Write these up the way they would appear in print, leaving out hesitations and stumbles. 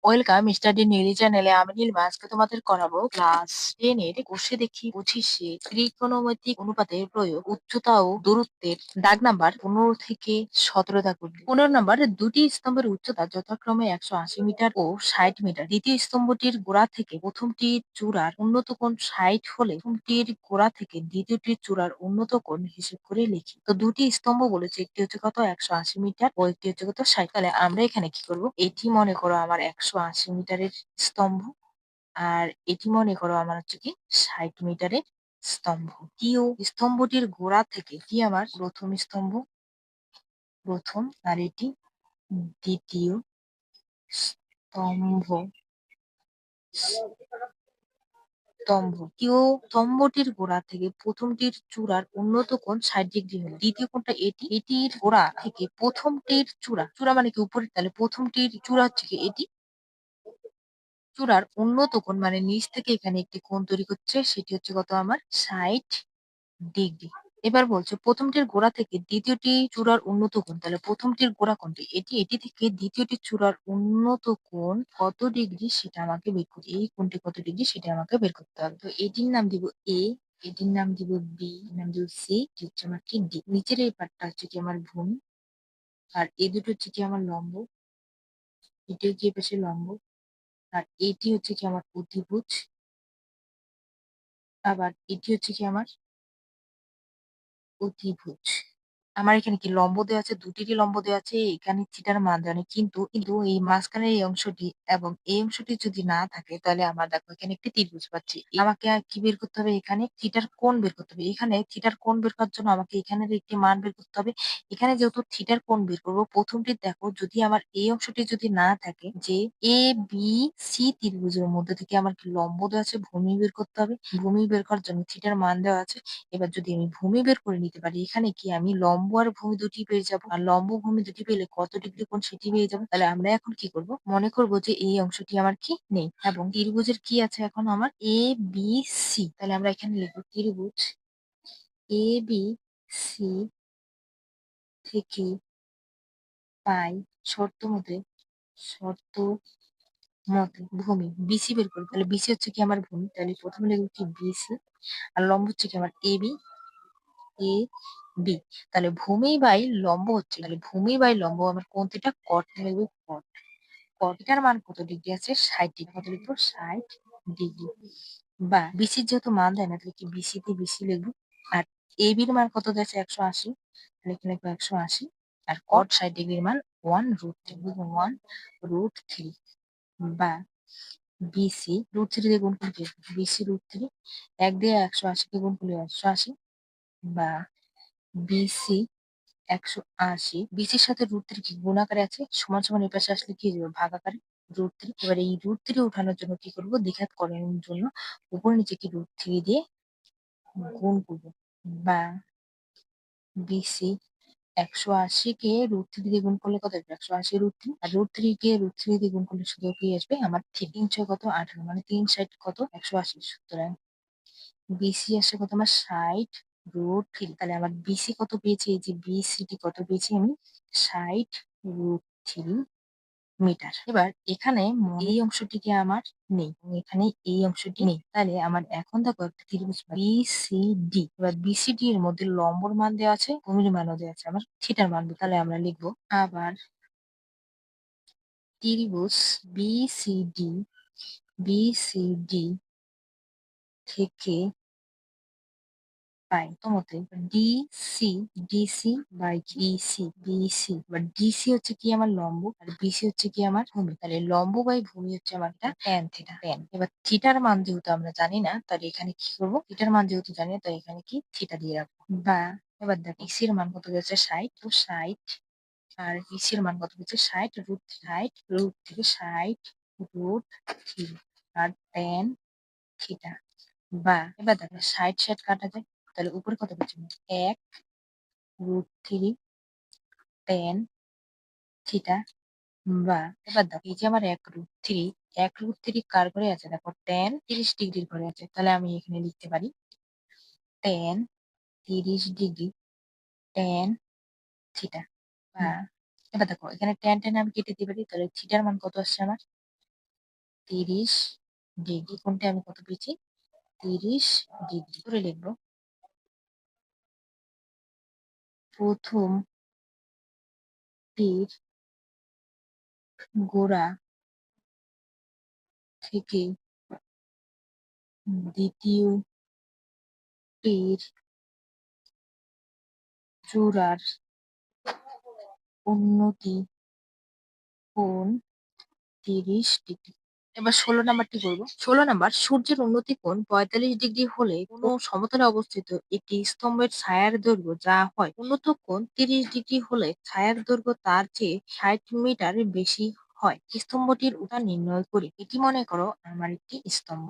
Welcome study Neeli চ্যানেলে। আমি নীলিমা। আজকে তোমাদের করাবো ক্লাস 10 এর কোষে দেখি 25 ত্রিকোণমিতিক অনুপাতের প্রয়োগ, উচ্চতা ও দূরত্বের। দাগ নাম্বার 15 থেকে 17 দাগ পর্যন্ত। 15 নাম্বার, দুটি স্তম্ভের উচ্চতা যথাক্রমে 180 মিটার ও 60 মিটার। দ্বিতীয় স্তম্ভটির গোড়া থেকে প্রথমটির চূড়ার উন্নত কোণ 60 হলে প্রথমটির গোড়া থেকে দ্বিতীয়টির চূড়ার উন্নত কোণ হিসেব করে লিখি। তো দুটি স্তম্ভ বলেছে, একটি হচ্ছে কত 180 মিটার ও একটি হচ্ছে কত 60। তাহলে আমরা এখানে কি করব, এটি মনে করো আমার 180 মিটারের স্তম্ভ, আর এটি মনে করো আমার হচ্ছে কি 60 মিটারের স্তম্ভ। দ্বিতীয় স্তম্ভটির গোড়া থেকে কি আমার প্রথম আর এটি দ্বিতীয় স্তম্ভ। স্তম্ভটির গোড়া থেকে প্রথমটির চূড়ার উন্নত কোণ 60 ডিগ্রি হলো। দ্বিতীয় কোণটা এটির গোড়া থেকে প্রথমটির চূড়া মানে কি উপরে, তাহলে প্রথমটির চূড়া হচ্ছে কি এটি, চূড়ার উন্নত কোণ মানে নিচ থেকে এখানে একটি কোণ তৈরি করছে, সেটি হচ্ছে কত আমার 60 ডিগ্রি। এবার বলছে প্রথমটির গোড়া থেকে দ্বিতীয়টি চূড়ার উন্নত কোণ, তাহলে প্রথমটির গোড়া কোণটি এটি থেকে দ্বিতীয়টি চূড়ার উন্নত কোণ কত ডিগ্রি সেটা আমাকে বের করতে, এই কোণটি কত ডিগ্রি সেটা আমাকে বের করতে হবে। তো এটির নাম দিব এ, এটির নাম দিব বি, নাম দিব সি, এটি হচ্ছে আমার কি ডি। নিচের এই পার্টটা হচ্ছে কি আমার ভূমি, আর এই দুটো হচ্ছে কি আমার লম্ব, এটি হচ্ছে এই পাশে লম্ব, আর এটি হচ্ছে কি আমার অতিভুজ, আবার এটি হচ্ছে কি আমার অতিভুজ। আমার এখানে কি লম্ব দেওয়া আছে, দুটিরই লম্ব দেওয়া আছে, এখানে থিটার মান দেওয়া নেই, কিন্তু কিন্তু এই মাঝখানের এই অংশটি এবং এই অংশটি যদি না থাকে তাহলে আমার দেখো এখানে একটি ত্রিভুজ পাচ্ছি। আমাকে আর কি বের করতে হবে, এখানে থিটার কোণ বের করতে হবে। এখানে থিটার কোণ বের করার জন্য আমাকে এখানের একটি মান বের করতে হবে। এখানে যেহেতু থিটার কোণ বের করবো, প্রথমটি দেখো যদি আমার এই অংশটি যদি না থাকে, যে এ বি সি ত্রিভুজের মধ্যে থেকে আমার কি লম্ব দেওয়া আছে, ভূমি বের করতে হবে। ভূমি বের করার জন্য থিটার মান দেওয়া আছে। এবার যদি আমি ভূমি বের করে নিতে পারি, এখানে কি আমি লম্ব আর ভূমি দুটি পেয়ে যাব, আর লম্ব ভূমি দুটি পেলে কত ডিগ্রি কোণ সেটি পেয়ে যাবো। তাহলে আমরা এখন কি করব, মনে করব যে এই অংশটি আমার কি নেই, এবং ত্রিভুজের কি আছে এখন আমার এ বি সি। তাহলে আমরা এখানে লিখবো ত্রিভুজ এ বি সি থেকে পাই শর্ত মতে ভূমি বিসি বের করি। তাহলে বিসি হচ্ছে কি আমার ভূমি, তাহলে প্রথমে লিখবো কি বিসি, আর লম্ব হচ্ছে কি আমার এ বি। তাহলে ভূমি বাই লম্ব হচ্ছে, তাহলে ভূমি বাই লম্ব আমার কোণ থিটা কট লিখবো, কটের মান কত ডিগ্রি আছে 60 ডিগ্রি, কত লিখবো 60 ডিগ্রি। বা বিসির যেহেতু মান দেয় না, তাহলে কি বিসি তে বিসি লিখবো। আর এ বির মান কত দিয়েছে 180, তাহলে এখানে লিখবো 180। আর কট 60 ডিগ্রির মান 1√3, বা বিসি √3 দিয়ে গুণ করলে বিসি √3, 1 দিয়ে 180 কে গুণ করলে 180, বা বিসি 180। বিসির সাথে √3 কি গুণ আকারে আছে, সমান সমান এই পাশে আসলে কি হয়ে যাবে ভাগ আকারে √3। এবার এই √3 উঠানোর জন্য কি করবো, দ্বিঘাত করানোর জন্য উপর নিচে কি √3 দিয়ে গুণ করবো। বা বিসি 180 কে √3 দিয়ে গুণ করলে কত আসবে, 180 √3, আর √3 কে √3 দিয়ে গুণ করলে শুধু কি আসবে আমার 3 কত 18, মানে 3 × 60 কত 180। সুতরাং বিসি আসে কত আমার 60√3। তাহলে আমার বিসি কত পেয়েছি, এই যে বিসিটি কত পেয়েছি আমি 60√3 মিটার। এবার এখানে এই অংশটিকে আমার নেই, এবং এখানে এই অংশটি নেই। তাহলে আমার এখন দেখো একটা ত্রিভুজ বিসিডি। এবার বিসিডি এর মধ্যে লম্বর মান দেওয়া আছে, ভূমির মানও দেওয়া আছে, আমার থিটার মান। তাহলে আমরা লিখবো আবার ত্রিভুজ বিসিডি বিসিডি থেকে পাই তোমাতে DC, DC by BC, BC বা ডিসি হচ্ছে কি আমার লম্ব, আর বিসি হচ্ছে কি আমার ভূমি। তাহলে লম্ব বাই ভূমি হচ্ছে আমার এটা ট্যান থিটা, ট্যান। এবার থিটার মান যেহেতু আমরা জানি না, তাহলে এখানে কি করবো, থিটার মান যেহেতু জানি না, তাই এখানে কি থিটা দিয়ে রাখবো। বা এবার দেখো ইসির মান কত হচ্ছে 60, তো 60, আর ইসির মান কত হচ্ছে 60√3, আর ট্যান থিটা। বা এবার দেখো 60 কাটা যায়, তাহলে উপরে কত পাচ্ছি 1√3 ট্যান থিটা। বা এবার দেখো এই যে আমার 1√3 কার ঘরে আছে, দেখো ট্যান 30 ডিগ্রির ঘরে আছে। তাহলে আমি এখানে লিখতে পারি ট্যান 30 ডিগ্রি ট্যান থিটা। বা এবার দেখো এখানে ট্যান ট্যান আমি কেটে দিতে পারি, তাহলে থিটার মান কত আসছে আমার 30 ডিগ্রি কোণটা আমি কত পেয়েছি? 30 ডিগ্রি করে লিখবো। প্রথম তীর গোড়া থেকে দ্বিতীয় তীর চূড়ার উন্নতি কোণ 30 ডিগ্রি। এবার ১৬ নাম্বারটি করব। ১৬ নাম্বার, সূর্যের উন্নতি কোণ ৪৫ ডিগ্রি হলে কোন সমতলে অবস্থিত একটি স্তম্ভের ছায়ার দৈর্ঘ্য যা হয় উন্নত কোণ ৩০ ডিগ্রি হলে ছায়ার দৈর্ঘ্য তার চেয়ে ৬০ মিটার বেশি হয়। স্তম্ভটির উচ্চতা নির্ণয় করি। এটি মনে করো আমার একটি স্তম্ভ।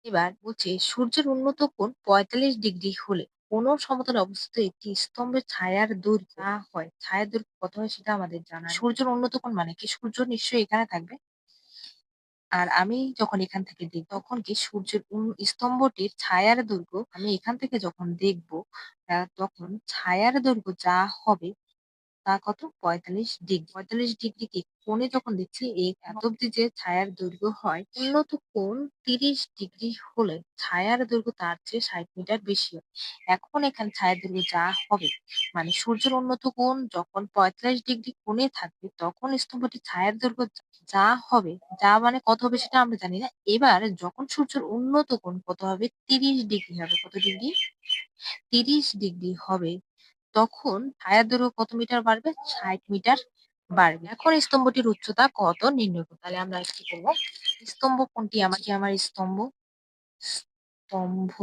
এবার বলছে সূর্যের উন্নত কোণ ৪৫ ডিগ্রি হলে কোন সমতলে অবস্থিত একটি স্তম্ভের ছায়ার দৈর্ঘ্য যা হয়, ছায়ার দৈর্ঘ্য কত হয় সেটা আমাদের জানা নেই। সূর্যের উন্নত কোণ মানে কি? সূর্য নিশ্চয়ই এখানে থাকবে। আর আমি যখন এখান থেকে দেখব তখন কি সূর্যের স্তম্ভটির ছায়ার দৈর্ঘ্য আমি এখান থেকে যখন দেখব তখন ছায়ার দৈর্ঘ্য যা হবে তা কত? ৪৫ ডিগ্রি। ৪৫ ডিগ্রি কি কোণে যখন দেখছি এই এত অব্দি যে ছায়ার দৈর্ঘ্য হয়, উন্নত কোণ ৩০ ডিগ্রি হলে ছায়ার দৈর্ঘ্য তার চেয়ে ৬০ মিটার বেশি হয়। এখন এখানে ছায়ার দৈর্ঘ্য যা হবে মানে সূর্যের উন্নত কোণ যখন ৪৫ ডিগ্রি কোণে থাকবে তখন স্তম্ভটির ছায়ার দৈর্ঘ্য যা হবে, যা মানে কত হবে সেটা আমরা জানি না। এবার যখন সূর্যের উন্নত কোণ কত হবে? ৩০ ডিগ্রি হবে। কত ডিগ্রি? ৩০ ডিগ্রি হবে। তখন ছায়ার দৈর্ঘ্য কত মিটার বাড়বে? ৬০ মিটার বাড়বে। এখন স্তম্ভটির উচ্চতা কত নির্ণয় করব। তাহলে আমরা কি করব? স্তম্ভ কোনটি? আমার স্তম্ভ। স্তম্ভ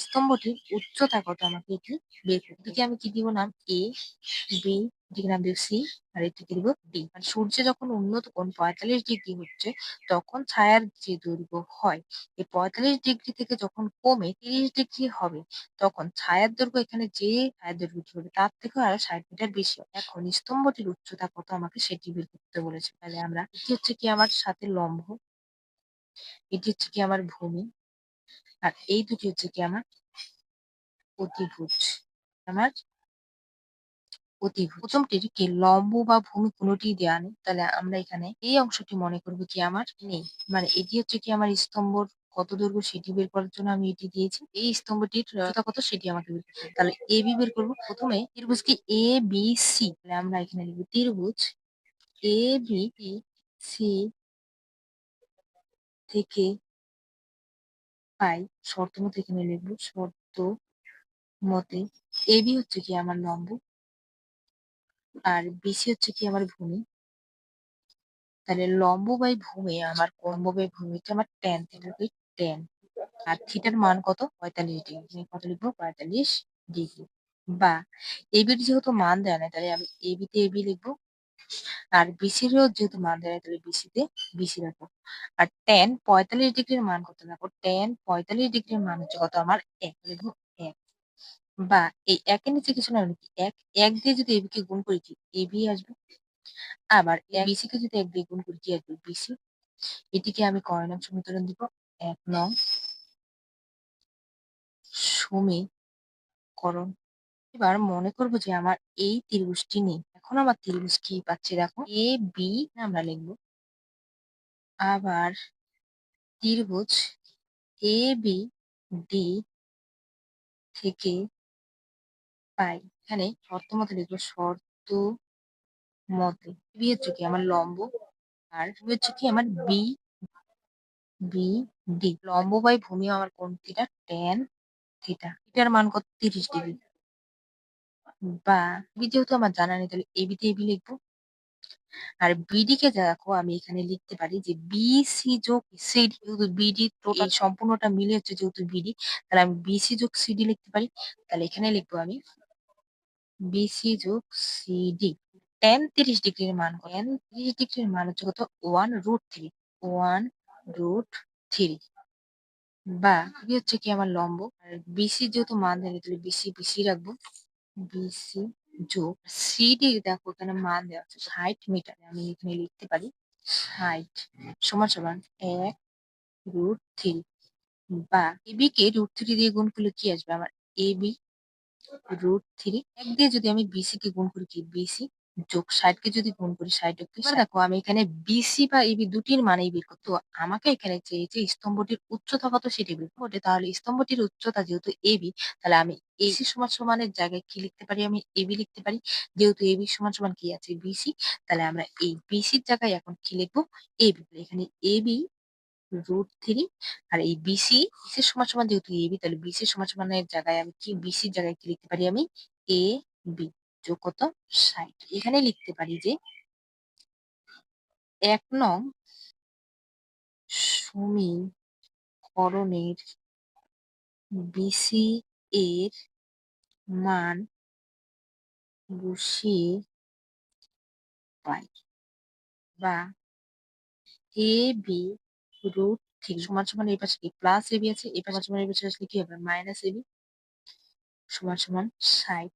স্তম্ভটির উচ্চতা কত আমাকে এটি বের করতে হবে। এটিকে আমি কি দিব নাম? এ, বি, এটিকে নাম দিব সি, আর এটিকে দিব ডি। মানে সূর্যে যখন উন্নত কোণ ৪৫ ডিগ্রি হচ্ছে তখন ছায়ার যে দৈর্ঘ্য হয় এই ৪৫ ডিগ্রি থেকে যখন কমে ৩০ ডিগ্রি হবে তখন ছায়ার দৈর্ঘ্য এখানে যে ছায়ার দৈর্ঘ্যটি হবে তার থেকেও আরো ৬০ মিটার বেশি হয়। এখন স্তম্ভটির উচ্চতা কত আমাকে সেটি বের করতে বলেছে। তাহলে আমরা এটি হচ্ছে কি আমার সাথে লম্ব, এটি হচ্ছে কি আমার ভূমি, আর এই দুটি হচ্ছে কি আমার অতিভুজ। আমার অতিভুজ। প্রথমটির কি লম্ব বা ভূমি কোনটিই দেয়া নেই। তাহলে আমরা এখানে এই অংশটি মনে করব কি আমার নেই। মানে এটি হচ্ছে কি আমার স্তম্ভর কত দৈর্ঘ্য সেটি বের করার জন্য আমি এটি দিয়েছি। এই স্তম্ভটির উচ্চতা কত সেটি আমাকে বের করতে হবে। তাহলে এবি বের করব। প্রথমে ত্রিভুজ কি এ বি সি। তাহলে আমরা এখানে লিখব ত্রিভুজ এ বি সি থেকে পাই। শর্ত মতো এখানে লিখব শর্ত মতে এবি হচ্ছে কি আমার লম্ব আর বিসি হচ্ছে কি আমার ভূমি। তাহলে লম্ব বাই ভূমি আমার লম্ব বাই ভূমিটা আমার ট্যান থিটা বাই ট্যান। আর থিটার মান কত? ৪৫ ডিগ্রি। কত লিখবো? ৪৫ ডিগ্রি। বা এবির যেহেতু মান দেওয়া নাই তাহলে আমি এবি তে এবি লিখবো। আর বিসিরও যেহেতু মান দেওয়া নাই তাহলে বিসি তে বিসি রাখবো। আর ট্যান ৪৫ ডিগ্রির মান কত রাখবো? ট্যান ৪৫ ডিগ্রির মান হচ্ছে কত আমার? ১ লিখবো ১। বা এই একের নিচে কিছু না লিখি ১। ১ দিয়ে যদি এবি কে গুণ করি কি এবি আসবে। আবার বিসি কে যদি ১ দিয়ে গুণ করি কি আসবে? বিসি। এটিকে আমি কয় নং সমীকরণ দিব? ১ নং সমীকরণ। এবার মনে করব যে আমার এই ত্রিভুজটি নেই। এখন আমার ত্রিভুজ কি পাচ্ছি দেখো? এ বি আমরা লিখব। আবার ত্রিভুজ এ বি ডি থেকে পাই। এখানে শর্ত মতে লিখবো শর্ত মতে। বি হচ্ছে কি আমার লম্ব আর বি হচ্ছে কি আমার বি বি ডি। লম্ব বাই ভূমি আমার কোণ থিটা ট্যান থিটা। এটার মান কত? ৩০ ডিগ্রি। বা বি যেহেতু আমার জানা নেই তাহলে এবি তে এবি লিখবো। আর বিডি কে দেখো আমি এখানে লিখতে পারি যে বিসি যোগ সিডি। যেহেতু বিডি টোটাল সম্পূর্ণটা মিলে হচ্ছে যেহেতু বিডি তাহলে আমি বিসি যোগ সিডি লিখতে পারি। তাহলে এখানে লিখবো আমি বিসি যোগ সিডি। ট্যান ৩০ ডিগ্রির মান কত? ট্যান ৩০ ডিগ্রির মান হচ্ছে কত? 1√3। 1√3। বা বি হচ্ছে কি আমার লম্ব আর বিসি যেহেতু মান দেয়নি তাহলে বিসি বিসি রাখবো। বিসি যোগ সিডি দেখো এখানে মান দেওয়া আছে ৬০ মিটার। আমি এখানে লিখতে পারি ৬০ সমান সমান 1√3। বা এবি কে √3 দিয়ে গুণ করলে কি আসবে আমার? এবি √3। ১ দিয়ে যদি আমি বিসি কে গুণ করি কি বিসি। যোগ ৬০ কে যদি গুণ করি ৬০ যোগ ৩০ এবার দেখো আমি এখানে বিসি বা এবি দুটির মানেই বের করব। তো আমাকে এখানে চেয়েছে স্তম্ভটির উচ্চতা কত সেটি বের করতে। তাহলে স্তম্ভটির উচ্চতা যেহেতু এবি, তাহলে আমি এসি সমান সমানের জায়গায় কি লিখতে পারি? আমি এবি লিখতে পারি। যেহেতু এবি সমান সমান কি আছে? বিসি। তাহলে আমরা এই বিসির জায়গায় এখন কি লিখবো? এবি। এখানে এবি √3 আর এই বিসি এর সমান সমান যেহেতু এবি, তাহলে বিসি সমান সমানের জায়গায় আমি কি বিসির জায়গায় কি লিখতে পারি? আমি এ বি যোগ কত? ৬০। এখানে লিখতে পারি যে ১ নং সমীকরণের বিসি এর মান বসিয়ে পাই, বা এ বি √3 সমান সমান এই পাশে কি প্লাস এবি আছে, এই পাশে সমান এই পাশে আসলে কি হবে? মাইনাস এবি সমান সমান ৬০।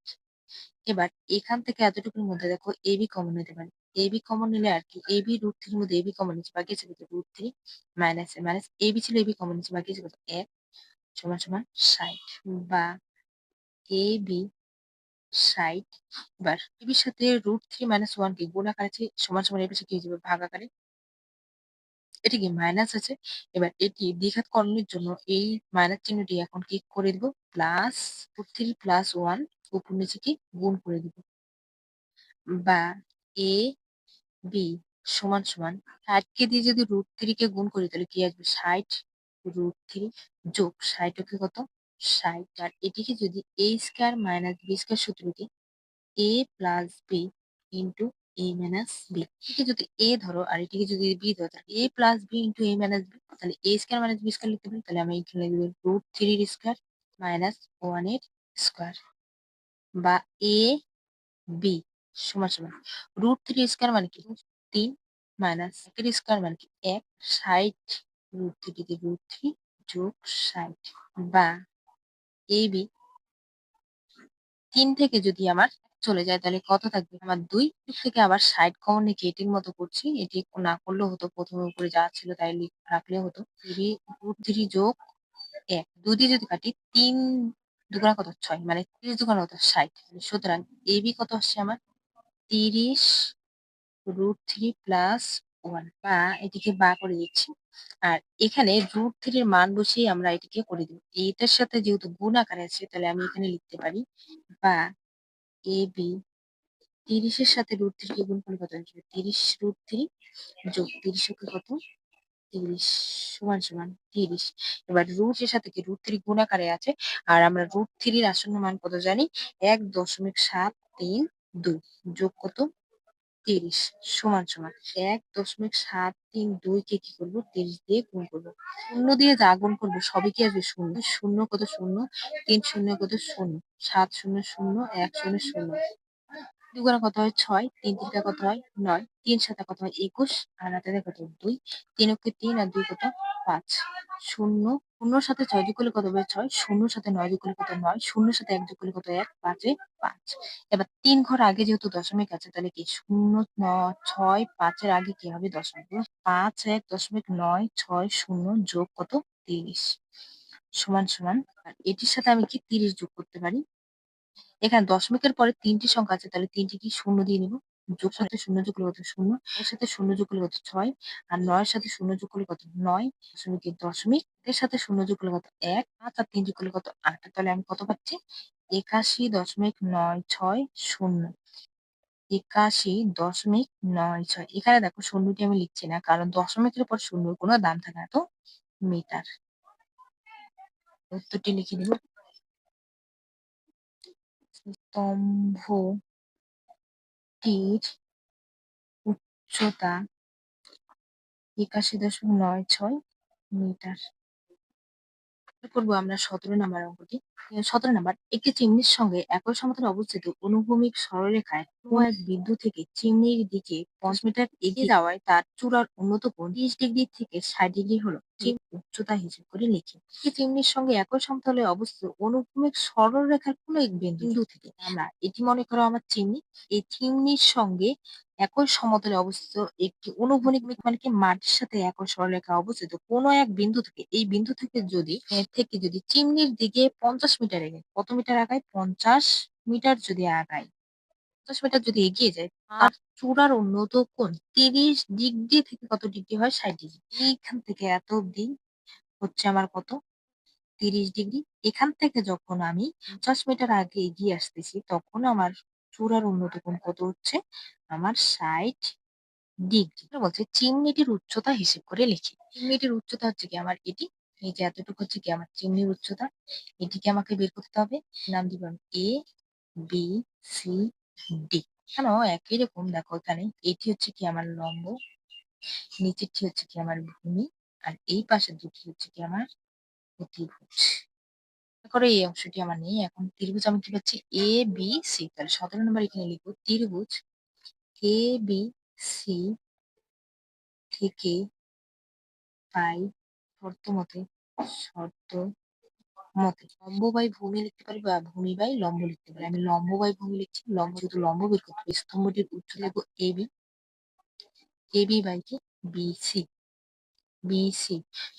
এবার এখান থেকে এতটুকুর মধ্যে দেখো এবি কমন নিতে পারি। এবি কমন নিলে আর কি এবি √3 এর মধ্যে এবি কমন নিচ্ছে, বাকি আছে কত? √3 মাইনাস মাইনাস এবি ছিল এবি কমন নিচ্ছে, বাকি আছে কত? ১ সমান সমান ৬০, বা এবি ৬০। এবার এবির সাথে √3 - 1 কে গুণ আকারে আছে, সমান সমান এর পাশে কি হয়ে যাবে? ভাগ আকারে। এটা কি মাইনাস আছে। এবার এটি দ্বিঘাত করণের জন্য এই মাইনাস চিহ্নটি এখন কি করে দিব? প্লাস √3 প্লাস 1 উপর নিচে কি গুণ করে দিব, বা এ বি সমান সমান ৬০ কে দিয়ে যদি √3 কে গুণ করি তাহলে কি আসবে? ৬০ √3 যোগ ৬০ কে কত? ৬০। আর এটিকে যদি a square minus b square সূত্রটি a plus B into a minus B, এটিকে যদি a ধরো আর এটিকে যদি b ধরো, তাহলে a plus B into a minus B, তাহলে a square minus b square লিখতে পারি। তাহলে আমি এখানে লিখব √3 এর স্কয়ার মাইনাস 1 এর স্কয়ার, বা a বি সমান সমান √3 স্কয়ার মানে কি? ৩ মাইনাস ১ এর স্কয়ার মানে কি? ১ ৬০ √3 তে √3 যোগ ৬০, বা এবি ৩ থেকে যদি আমার চলে যায় তাহলে কত থাকবে? আমার ২ থেকে আবার ৬০ কমন রেখে এটির মতো করছি। এটি না করলেও হতো। ১ম এ উপরে যা ছিল তাই রাখলেও হতো। এবি √3 যোগ ১ ২ দিয়ে যদি কাটি ৩ দুগুণা কত? ৬ মানে ৩০ দুগুণা কত? ৬০। সুতরাং এবি কত আসছে আমার? ৩০ √3 প্লাস 1, বা এটিকে করে দিচ্ছি। আর এখানে √3 এর মান বসিয়ে আমরা এটিকে করে দিব। এটার সাথে যেহেতু গুণ আকারে আছে তাহলে আমি এখানে লিখতে পারি, বা এবি ৩০ এর সাথে √3 কে গুণ করলে কত আসবে? ৩০ √3 যোগ ৩০ একে কত? ৩০ সমান সমান ৩০। এবার রুট এর সাথে কি √3 গুণ আকারে আছে। আর আমরা √3 এর আসন্ন মান কত জানি? ১.৭৩২ যোগ কত? ৩০ সমান সমান ১.৭৩২ কে কি করব? ৩০ দিয়ে গুণ করব। শূন্য দিয়ে যা গুণ করব সবই কি আসবে? শূন্য। শূন্য কত? শূন্য। ৩ শূন্য কত? শূন্য। ৭ শূন্য শূন্য, ১ শূন্য শূন্য। ২ গুণা কত হয়? ৬, ৩ তিরিকা কত হয়? ৯, ৩ সাতা কত হয়? ২১, আর হাতে কত? ২, ৩ অক্ষে ৩ আর ২ কত? ৫। শূন্য, শূন্যর সাথে ৬ যোগ করলে কত হবে? ৬, শূন্যর সাথে ৯ যোগ করলে কত? ৯, শূন্যর সাথে ১ যোগ করলে কত? ১, ৫ এ ৫। এবার ৩ ঘর আগে যেহেতু দশমিক আছে তাহলে কি ০, ৬, ৫ এর আগে কি হবে? দশমিক। ৫, ১.৯৬০ যোগ কত? ৩০ সমান সমান, আর এটির সাথে আমি কি ৩০ যোগ করতে পারি। এখানে দশমিকের পরে ৩ টি সংখ্যা আছে তাহলে ৩ টি কি শূন্য দিয়ে নিব। যোগ সাথে শূন্য যোগ করলে কত? ০, এর সাথে শূন্য যোগ করলে কত? ৬, আর ৯ এর সাথে শূন্য যোগ করলে কত? ৯, দশমিকের দশমিক এর সাথে শূন্য যোগ করলে কত? ১, ৫ আর ৩ যোগ করলে কত? ৮। তাহলে আমি কত পাচ্ছি? ৮১.৯৬০। ৮১.৯৬। এখানে দেখো শূন্যটি আমি লিখছি না কারণ দশমিকের পর শূন্যর কোনো দাম থাকে না, তো মিটার। উত্তরটি লিখে দিব। স্তম্ভটির উচ্চতা ৮১.৯৬ মিটার। করবো আমরা ১৭ নাম্বার অঙ্কটি। ১৭ নাম্বার, একটি চিমনির সঙ্গে একই সমতলে অবস্থিত অনুভূমিক সরলরেখায় কোনো এক বিন্দু থেকে চিমনির দিকে ৫ মিটার এগিয়ে যাওয়ায় তার চূড়ার উন্নত কোণ ৩০ ডিগ্রি থেকে ৬০ ডিগ্রি হলো। উচ্চতা হিসেব করে লিখি। একটি চিমনির সঙ্গে একই সমতলে অবস্থিত অনুভূমিক সরলরেখার কোনো এক বিন্দু থেকে আমরা এটি মনে করো আমার চিমনি। এই চিমনির সঙ্গে একই সমতলে অবস্থিত একটি অনুভূমিক মানে কি মাটির সাথে একই সরলরেখায় অবস্থিত কোনো এক বিন্দু থেকে, এই বিন্দু থেকে যদি চিমনির দিকে ৫০ মিটার এগোয়, কত মিটার আগায়? ৫০ মিটার যদি আগায়, ৫০ মিটার যদি এগিয়ে যাই, আর চূড়ার উন্নত কোণ ৩০ ডিগ্রি থেকে কত ডিগ্রি হয়? ৬০ ডিগ্রি। এইখান থেকে এত অব্দি হচ্ছে আমার কত? ৩০ ডিগ্রি। এখান থেকে যখন আমি ৫০ মিটার আগে এগিয়ে আসতেছি, তখন আমার চূড়ার উন্নত কোণ কত হচ্ছে? আমার ৬০ ডিগ্রি। বলছে চিমনিটির উচ্চতা হিসেব করে লিখি। চিমনিটির উচ্চতা হচ্ছে কি আমার এটি। এই যে এতটুকু হচ্ছে কি আমার চিমনির উচ্চতা। এটিকে আমাকে বের করতে হবে। নাম দিব আমি A, B, C, D। এখানেও একই রকম দেখো এখানে এটি হচ্ছে কি আমার লম্ব, নিচেরটি হচ্ছে কি আমার ভূমি, আর এই পাশের দুটি হচ্ছে কি আমার অতিভুজ। মনে করো এই অংশটি আমার নেই। এখন ত্রিভুজ আমি কি পাচ্ছি? A, B, C। তাহলে ১৭ নম্বর এখানে লিখবো ত্রিভুজ A, B, C থেকে পাই শর্তমতে শর্ত মতে লম্ব বাই ভূমি লিখতে পারি বা ভূমি বাই লম্ব লিখতে পারি। আমি লম্ব বাই ভূমি লিখছি। লম্ব যেহেতু লম্ব বের করতে হবে, স্তম্ভটির উচ্চতা লিখবো AB, AB বাই কি? BC, BC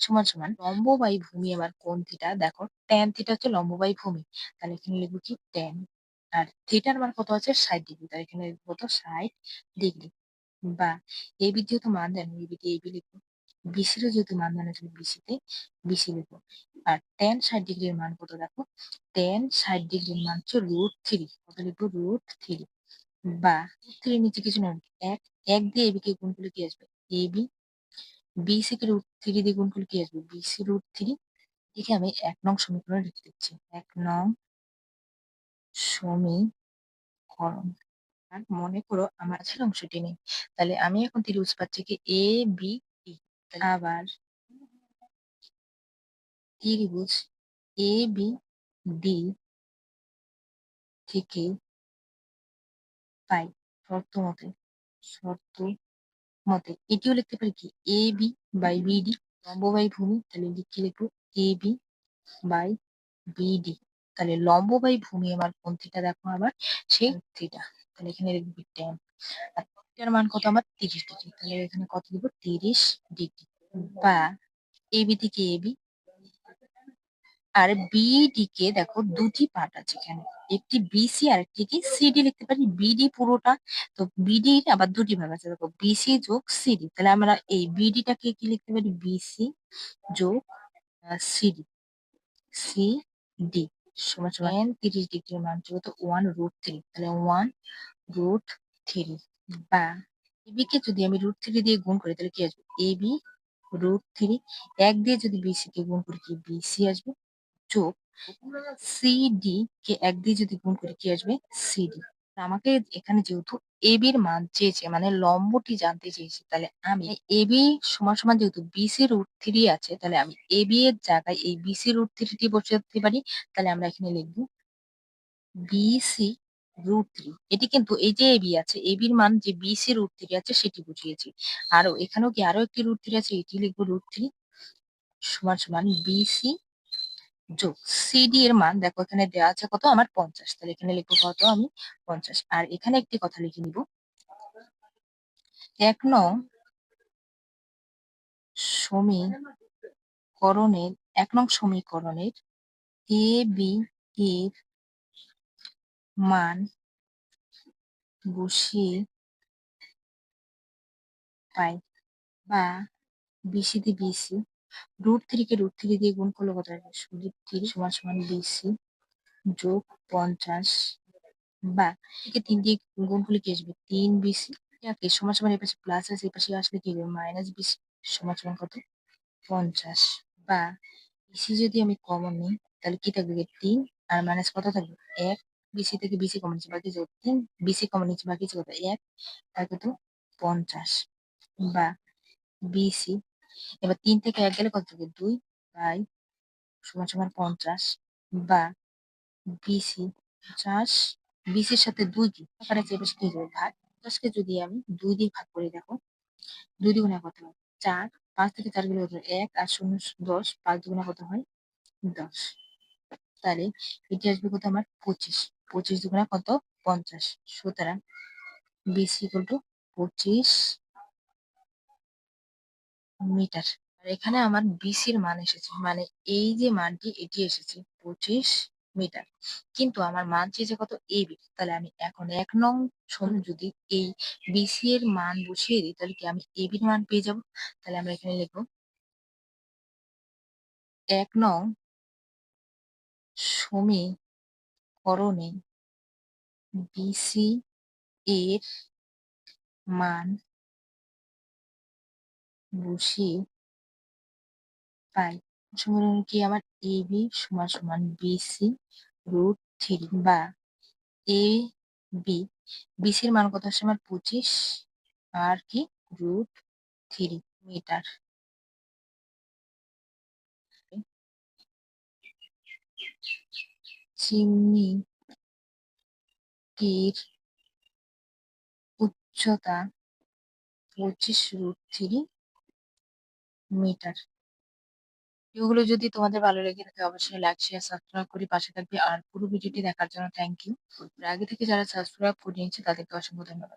সমান সমান লম্ব বাই ভূমি আমার কোণ থিটা। দেখো tan থিটা হচ্ছে লম্ব বাই ভূমি। তাহলে এখানে লিখবো কি tan, আর থিটার মান কত আছে? ৬০ ডিগ্রি। তাহলে এখানে লিখবো কত? ৬০ ডিগ্রি। বা AB যেহেতু মান জানি, AB তে AB লিখবো। BC রও যেহেতু মান জানা ছিল, BC তে BC লিখবো। আর tan ৬০ ডিগ্রির মান কত দেখো? tan ৬০ ডিগ্রির মান হচ্ছে √3। কত লিখবো? √3। বা 3 এর নিচে কিছু না, ১ ১ দিয়ে AB কে গুণ করলে কি আসবে? AB, BC কে √3 দিয়ে গুণ করলে কি আসবে? BC √3। একে আমি ১ নং সমীকরণে লিখে দিচ্ছি। ১ নং সমীকরণ। আর মনে করো আমার মাঝের অংশটি নেই। তাহলে আমি এখন ত্রিভুজ পাচ্ছি কি ABD। আবার ত্রিভুজ ABD থেকে পাই শর্ত মতে এটিও লিখতে পারি কি AB বাই BD। লম্ব বাই ভূমি, তাহলে কি লিখবো? AB by BD। তাহলে লম্ব বাই ভূমি আমার কোণ থিটা দেখো আবার সেই থিটা। তাহলে এখানে লিখবি tan। আর থিটার মান কত আমার? ৩০ ডিগ্রি। তাহলে এখানে কত দিব? ৩০ ডিগ্রি। বা AB থেকে AB আর BD কে দেখো দুটি পার্ট আছে এখানে। একটি BC আর একটি কি CD লিখতে পারি। BD পুরোটা, তো BD র আবার দুটি ভাগ আছে দেখো, BC যোগ CD। তাহলে আমরা এই BD টাকে কি লিখতে পারি? BC যোগ CD, CD সমান সমান ৩০ ডিগ্রির মান হচ্ছে কত? 1√3। তাহলে 1√3। বা AB কে যদি আমি √3 দিয়ে গুণ করি তাহলে কি আসবে? AB √3। ১ দিয়ে যদি BC কে গুণ করি কি BC আসবে, যোগ সিডি কে ১ দিয়ে যদি গুণ করি কি আসবে? সিডি। আমাকে এখানে যেহেতু এবি এর মান চেয়েছে, মানে লম্বটি জানতে চেয়েছে, তাহলে আমি এবি সমান সমান যেহেতু বিসি √3 আছে, তাহলে আমি এবি এর জায়গায় এই বিসি √3 টি বসাতে পারি। তাহলে আমরা এখানে লিখব বিসি √3। এটি কিন্তু এই যে এবি আছে, এবির মান যে বিসি √3 আছে সেটি বুঝিয়েছি। আরো এখানেও কি আরো একটি √3 আছে, এটি লিখব √3 সমান সমান বিসি যোগ সিডি এর মান দেখো এখানে দেওয়া আছে কত? আমার ৫০। তাহলে এখানে লিখবো কত? আমি ৫০। আর এখানে একটি কথা লিখে নিব। ১ নং সমীকরণের ১ নং সমীকরণের এ বি এর মান বসিয়ে পাই। বা বিসি দিয়ে বিসি √3 কে √3 দিয়ে গুণ করলে কত আসবে? √3 সমান সমান বিসি যোগ ৫০। বা একে ৩ দিয়ে গুণ করলে কি আসবে? ৩ বিসি। একে সমান সমান এই পাশে প্লাস আছে, এই পাশে আসলে কি হবে? মাইনাস বিসি সমান সমান কত? ৫০। বা বিসি যদি আমি কমন নিই তাহলে কি থাকবে? ৩ আর মাইনাস কত থাকবে? ১। বিসি থেকে বিসি কমন নিচ্ছে, বাকি যে ৩। বিসি কমন নিচ্ছে, বাকি আছে কত? ১ আর কত? ৫০। বা বিসি এবার ৩ থেকে ১ গেলে কত থাকবে? ২ বাই সমান সমান ৫০। বা বিসি ৫০, বিসির সাথে ২ কি? আকারে চেয়ে কি হবে? ভাগ। ৫০ কে যদি আমি ২ দিয়ে ভাগ করে দেখো, ২ দ্বিগুণে কত হয়? ৪। ৫ থেকে ৪ গেলে কত হয়? ১ আর ০ ১০। ৫ দুগুণে কত হয়? ১০। তাহলে এটি আসবে কত আমার? ২৫। ২৫ দুগুণে কত? ৫০। সুতরাং বিসি ইকুয়াল টু ২৫ মিটার। আর এখানে আমার বিসির মান এসেছে, মানে এই যে মানটি এটি এসেছে ২৫ মিটার। কিন্তু আমার মান চেয়েছে কত? AB। তাহলে আমি এখন ১ নং যদি এই BC এর মান বসিয়ে দিই, তাহলে কি আমি AB এর মান পেয়ে যাব? তাহলে আমরা এখানে লিখব ১ নং সমীকরণে BC এর মান বসিয়ে পাই। সমীকরণে কি আমার AB সমান BC √3 বা BC এর মান কত আসছে আমার ২৫ আর কি √3 মিটার। চিমনিটির উচ্চতা 25 √3 মিটার। ভিডিওগুলো যদি তোমাদের ভালো লেগে থাকে অবশ্যই লাইক, শেয়ার, সাবস্ক্রাইব করে পাশে থাকবে। আর পুরো ভিডিওটি দেখার জন্য থ্যাংক ইউ। আর আগে থেকে যারা সাবস্ক্রাইব করে নিয়েছে তাদেরকে অসংখ্য ধন্যবাদ।